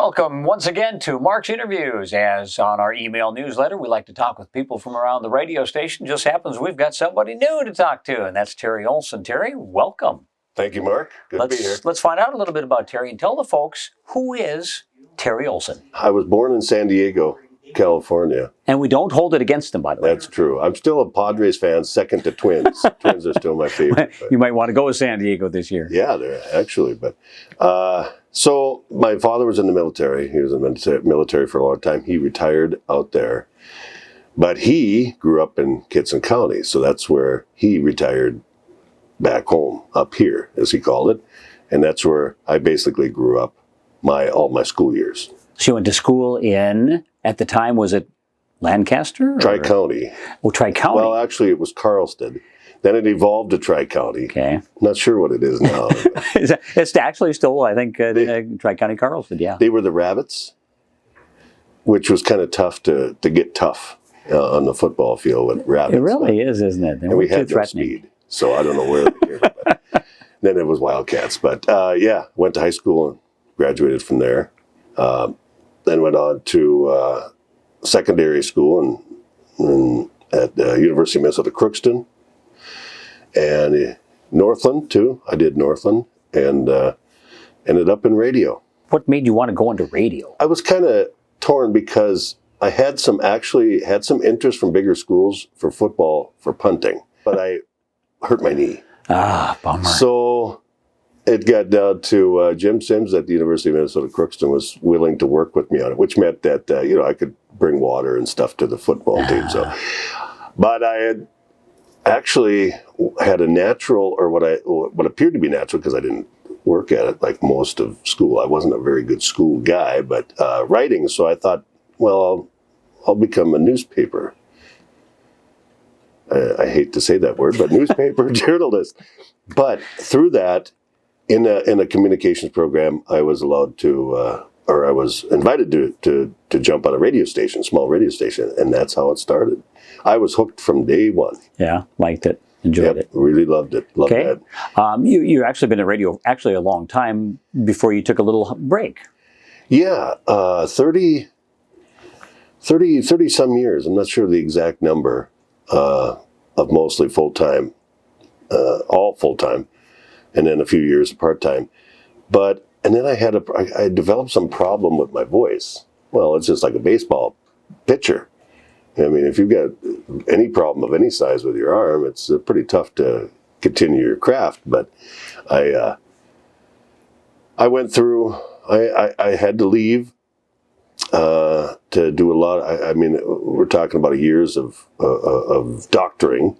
Welcome once again to Mark's Interviews. As on our email newsletter, we like to talk with people from around the radio station. Just happens we've got somebody new to talk to, and that's Terry Olson. Terry, welcome. Thank you, Mark. Good to be here. Let's find out a little bit about Terry and tell the folks, who is Terry Olson? I was born in San Diego, California. And we don't hold it against him, by the way. That's true. I'm still a Padres fan, second to Twins. Twins are still my favorite. You might want to go with San Diego this year. Yeah, they're actually. But so my father was in the military. He was in the military for a long time. He retired out there. But he grew up in Kittson County, so that's where he retired back home, up here, as he called it. And that's where I basically grew up all my school years. So you went to school in, at the time, was it Lancaster? Tri-County. Oh, Tri-County. Well, actually, it was Carlsted. Then it evolved to Tri-County. Okay. Not sure what it is now. It's actually still, I think, Tri-County Carlsted, yeah. They were the Rabbits, which was kind of tough to get tough on the football field with Rabbits. It really is, isn't it? And we had no speed, so I don't know where they came from. Then it was Wildcats. But yeah, went to high school and graduated from there. Then went on to secondary school and at the University of Minnesota Crookston. And Northland, too. I did Northland and ended up in radio. What made you want to go into radio? I was kind of torn because I had some interest from bigger schools for football, for punting, but I hurt my knee. Ah, bummer. So it got down to Jim Sims at the University of Minnesota Crookston was willing to work with me on it, which meant that I could bring water and stuff to the football team. So, but I had actually had a natural, or what appeared to be natural, because I didn't work at it like most of school. I wasn't a very good school guy, but writing. So I thought, well, I'll become a newspaper. I hate to say that word, but newspaper journalist. But through that, in a communications program, I was allowed to, or I was invited to jump on a radio station, small radio station, and that's how it started. I was hooked from day one. Yeah, liked it, enjoyed it. Really loved it. Loved that. You actually been in radio actually a long time before you took a little break. Yeah, 30 some years. I'm not sure the exact number of mostly full-time, all full-time, and then a few years part-time. And then I developed some problem with my voice. Well, it's just like a baseball pitcher. I mean, if you've got any problem of any size with your arm, it's pretty tough to continue your craft. But I went through, I had to leave to do a lot. I mean, we're talking about years of doctoring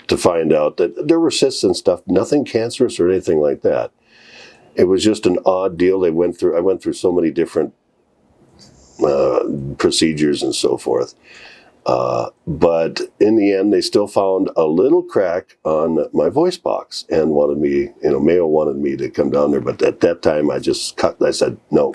to find out that there were cysts and stuff, nothing cancerous or anything like that. It was just an odd deal I went through so many different procedures and so forth. But in the end, they still found a little crack on my voice box and wanted me, Mayo wanted me to come down there. But at that time, I said, no.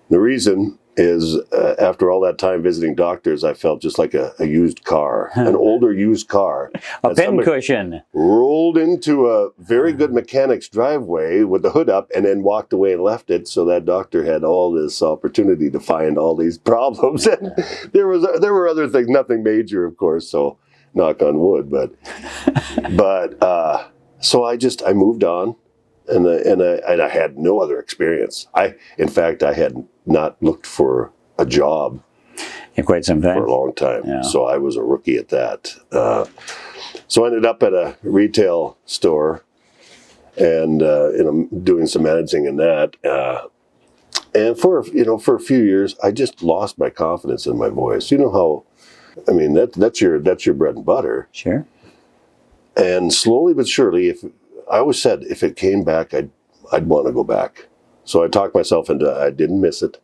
The reason is after all that time visiting doctors, I felt just like a used car, an older used car. A pincushion. Rolled into a very good mechanic's driveway with the hood up and then walked away and left it. So that doctor had all this opportunity to find all these problems. And there were other things, nothing major, of course. So knock on wood, but so I moved on. And I had no other experience. In fact, I had not looked for a job in quite some time. For a long time. Yeah. So I was a rookie at that. So I ended up at a retail store and doing some managing in that. And for a few years, I just lost my confidence in my voice. You know how, I mean, that's your bread and butter. Sure. And slowly but surely, I always said if it came back, I'd want to go back. So I talked myself into I didn't miss it.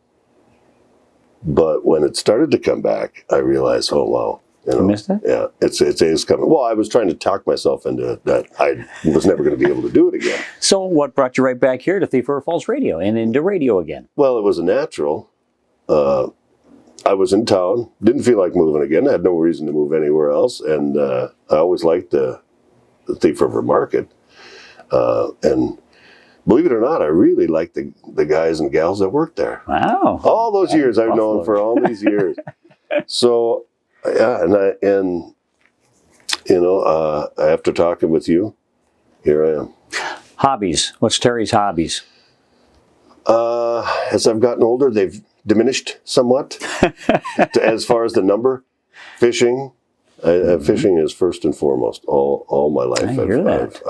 But when it started to come back, I realized, oh, wow. You missed it? Yeah, it's coming. Well, I was trying to talk myself into that I was never going to be able to do it again. So what brought you right back here to Thief River Falls Radio and into radio again? Well, it was a natural. I was in town, didn't feel like moving again. I had no reason to move anywhere else. And I always liked the Thief River market. believe it or not, I really like the guys and gals that work there. Wow. All those years I've known for all these years. So, yeah, and after talking with you, here I am. Hobbies. What's Terry's hobbies? As I've gotten older, they've diminished somewhat as far as the number. Fishing. Fishing is first and foremost all my life. I hear that.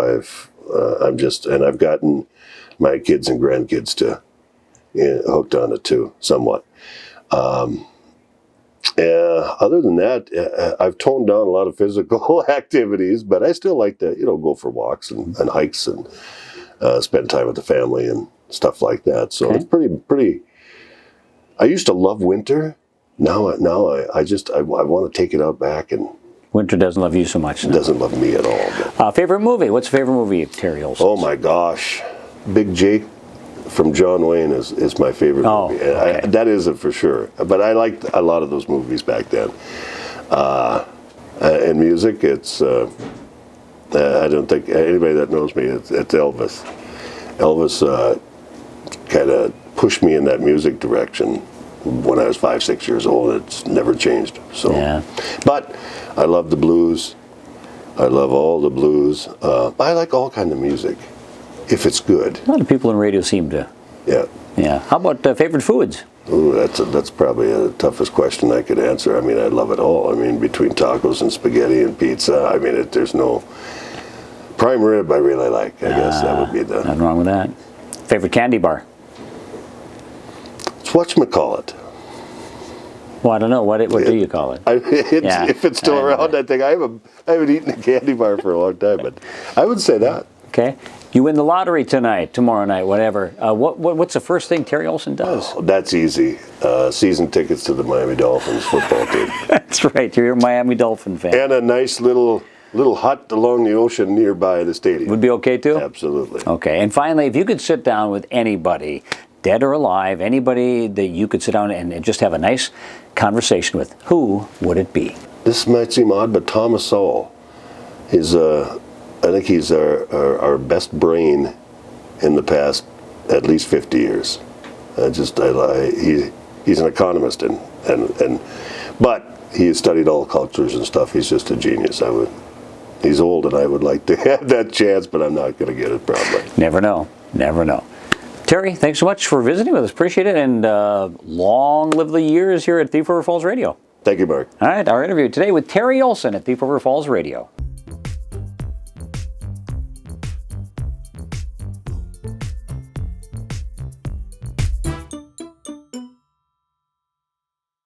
I've gotten my kids and grandkids to hooked on it too, somewhat. Other than that, I've toned down a lot of physical activities, but I still like to, go for walks and hikes and spend time with the family and stuff like that. So it's pretty. I used to love winter. Now I want to take it out back, and winter doesn't love you so much. It doesn't love me at all. Favorite movie? What's your favorite movie, Terry Olson? Oh my gosh, Big Jake from John Wayne is my favorite movie. Okay. That is it for sure. But I liked a lot of those movies back then. And music, it's I don't think anybody that knows me, it's Elvis. Elvis kind of pushed me in that music direction when I was 5, 6 years old. It's never changed. So, yeah. But I love the blues. I love all the blues. I like all kind of music, if it's good. A lot of people in radio seem to. Yeah. Yeah. How about favorite foods? Ooh, that's probably the toughest question I could answer. I mean, I love it all. I mean, between tacos and spaghetti and pizza, I mean, there's no prime rib I really like. I guess that would be the. Nothing wrong with that. Favorite candy bar? It's whatchamacallit. Well, I don't know. What do you call it? If it's still around, I think I haven't eaten a candy bar for a long time, but I would say that. Okay. You win the lottery tonight, tomorrow night, whatever. What's the first thing Terry Olson does? Oh, that's easy. Season tickets to the Miami Dolphins football team. That's right. You're a Miami Dolphin fan. And a nice little hut along the ocean nearby the stadium. Would be okay too? Absolutely. Okay. And finally, if you could sit down with anybody, dead or alive, anybody that you could sit down and just have a nice conversation with, who would it be? This might seem odd, but Thomas Sowell. I think he's our best brain in the past at least 50 years. He's an economist but he has studied all cultures and stuff. He's just a genius. He's old, and I would like to have that chance, but I'm not going to get it probably. Never know. Never know. Terry, thanks so much for visiting with us. Appreciate it, and long live the years here at Thief River Falls Radio. Thank you, Mark. All right, our interview today with Terry Olson at Thief River Falls Radio.